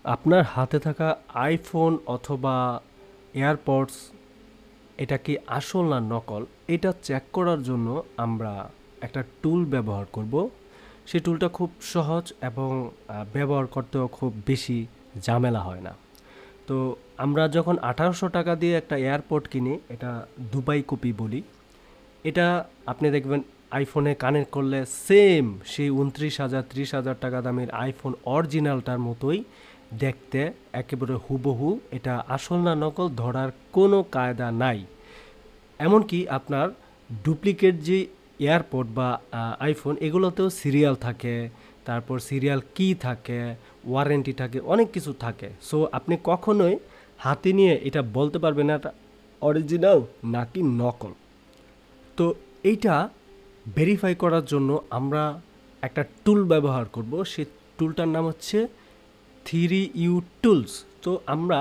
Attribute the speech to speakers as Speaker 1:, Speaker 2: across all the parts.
Speaker 1: আপনার হাতে থাকা আইফোন অথবা এয়ারপডস এটা কি আসল না নকল এটা চেক করার জন্য আমরা একটা টুল ব্যবহার করব। সেই টুলটা খুব সহজ এবং ব্যবহার করতেও খুব বেশি ঝামেলা হয় না। তো আমরা যখন 1800 টাকা দিয়ে একটা এয়ারপড কিনি, এটা দুবাই কপি বলি, এটা আপনি দেখবেন আইফোনে কানেক্ট করলে সেম সেই 29,000 30,000 টাকা দামের আইফোন অরিজিনালটার মতোই দেখতে, একেবারে হুবহু। এটা আসল না নকল ধরার কোনো কায়দা নাই। এমনকি আপনার ডুপ্লিকেট যে এয়ারপড বা আইফোন, এগুলোতেও সিরিয়াল থাকে, তারপর সিরিয়াল কি থাকে, ওয়ারেন্টি থাকে, অনেক কিছু থাকে। সো আপনি কখনোই হাতে নিয়ে এটা বলতে পারবেন না এটা অরিজিনাল নাকি নকল। তো এইটা ভেরিফাই করার জন্য আমরা একটা টুল ব্যবহার করব। সেই টুলটার নাম হচ্ছে 3utools। তো আমরা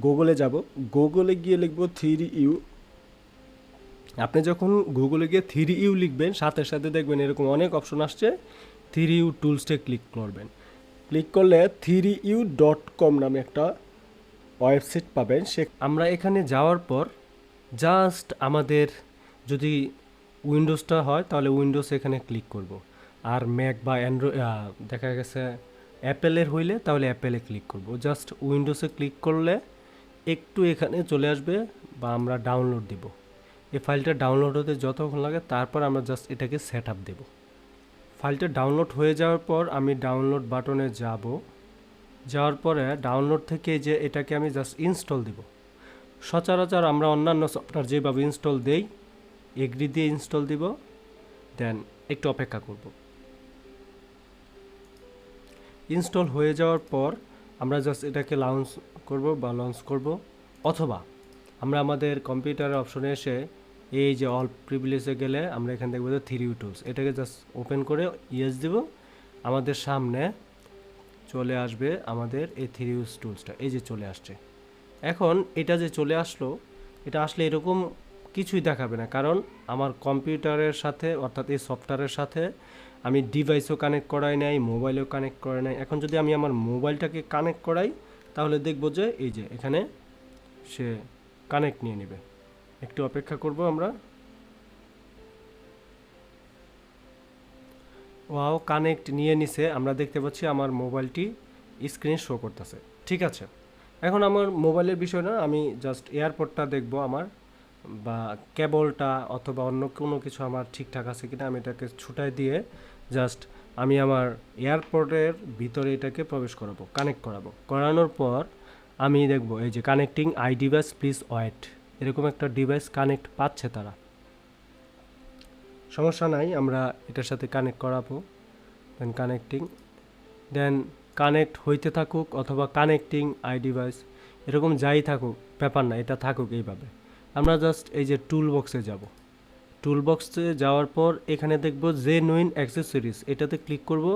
Speaker 1: গুগলে যাব, গুগলে গিয়ে লিখব 3u। আপনি যখন গুগলে গিয়ে 3u লিখবেন, সাথে সাথে দেখবেন এরকম অনেক অপশন আসছে। 3u টুলসটা ক্লিক করবেন। ক্লিক করলে 3u.com নামে একটা ওয়েবসাইট পাবেন। আমরা এখানে যাওয়ার পর জাস্ট আমাদের যদি উইন্ডোজটা হয় তাহলে উইন্ডোজ এখানে ক্লিক করব। আর ম্যাক বা অ্যান্ড্রয়েড দেখা গেছে অ্যাপেলের হইলে তাহলে অ্যাপেলে ক্লিক করব। জাস্ট উইন্ডোজে ক্লিক করলে একটু এখানে চলে আসবে বা আমরা ডাউনলোড দিব। এই ফাইলটা ডাউনলোড হতে যতক্ষণ লাগে, তারপর আমরা জাস্ট এটাকে সেট আপ দেবো। ফাইলটা ডাউনলোড হয়ে যাওয়ার পর আমি ডাউনলোড বাটনে যাব। যাওয়ার পরে ডাউনলোড থেকে যে এটাকে আমি জাস্ট ইনস্টল দেব। সচরাচর আমরা অন্যান্য সফটওয়্যার যেভাবে ইনস্টল দেই, এগ্রি দিয়ে ইনস্টল দিব, দেন একটু অপেক্ষা করব। ইনস্টল হয়ে যাওয়ার পর আমরা জাস্ট এটাকে লঞ্চ করব। অথবা আমরা আমাদের কম্পিউটারের অপশনে এসে এই যে অল প্রিভিলেজে গেলে আমরা এখানে দেখবো যে 3utools, এটাকে জাস্ট ওপেন করে ইয়েস দিব। আমাদের সামনে চলে আসবে আমাদের এই 3utools, এই যে চলে আসছে। এখন এটা যে চলে আসলো, এটা আসলে এরকম কিছুই দেখাবে না, কারণ আমার কম্পিউটারের সাথে অর্থাৎ এই সফটওয়্যারের সাথে আমি ডিভাইসও কানেক্ট করাই নাই, মোবাইলেও কানেক্ট করাই নাই। এখন যদি আমি আমার মোবাইলটাকে কানেক্ট করাই তাহলে দেখবো যে এই যে এখানে সে কানেক্ট নিয়ে নেবে। একটু অপেক্ষা করব আমরা। ওয়াও, কানেক্ট নিয়ে নিছে। আমরা দেখতে পাচ্ছি আমার মোবাইলটি স্ক্রিনে শো করতেছে। ঠিক আছে, এখন আমার মোবাইলের বিষয় না, আমি জাস্ট এয়ারপডটা দেখব আমার, বা কেবলটা অথবা অন্য কোনো কিছু আমার ঠিকঠাক আছে কিনা। আমি এটাকে ছুটাই দিয়ে জাস্ট আমি আমার এয়ারপডের ভিতরে এটাকে প্রবেশ করাবো, কানেক্ট করাবো। করানোর পর আমি দেখব এই যে connecting I device please wait, এরকম একটা ডিভাইস কানেক্ট পাচ্ছে তারা। সমস্যা নাই, আমরা এটার সাথে কানেক্ট করাবো। দেন কানেক্টিং, দেন কানেক্ট হইতে থাকুক অথবা কানেক্টিং আই ডিভাইস, এরকম যাই থাকুক ব্যাপার না, এটা থাকুক এইভাবে। আমরা জাস্ট এই যে টুল বক্সে যাব। টুল বক্সে যাওয়ার পর এখানে দেখব জেনুইন অ্যাক্সেসরিজ, এটাতে ক্লিক করব।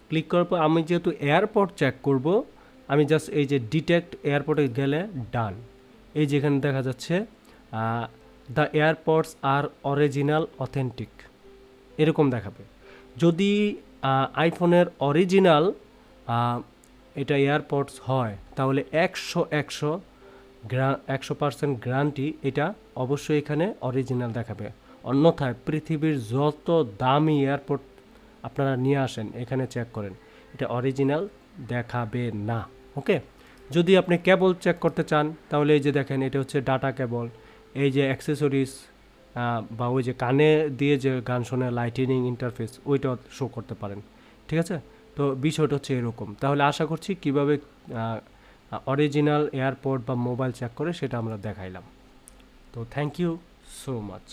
Speaker 1: ক্লিক করার পর আমি যেহেতু এয়ারপড চেক করব, আমি জাস্ট এই যে ডিটেক্ট এয়ারপডে গেলে ডান। এই যেখানে দেখা যাচ্ছে দ্য এয়ারপডস আর অরিজিনাল অথেন্টিক, এরকম দেখাবে। যদি আইফোনের অরিজিনাল এটা এয়ারপডস হয় তাহলে 100% গ্যারান্টি, এটা অবশ্যই এখানে অরিজিনাল দেখাবে। অন্যথায় পৃথিবীর যত দামি এয়ারপড আপনারা নিয়ে আসেন এখানে চেক করেন, এটা অরিজিনাল দেখাবে না। ওকে, যদি আপনি কেবল চেক করতে চান তাহলে এই যে দেখেন এটা হচ্ছে ডাটা কেবল। এই যে অ্যাক্সেসরিজ বা ওই যে কানে দিয়ে যে গান শোনে লাইটিনিং ইন্টারফেস, ওইটাও শো করতে পারেন। ঠিক আছে, তো বিষয়টা হচ্ছে এরকম। তাহলে আশা করছি কীভাবে অরিজিনাল এয়ারপড বা মোবাইল চেক করে সেটা আমরা দেখাইলাম। তো থ্যাংক ইউ সো মাচ।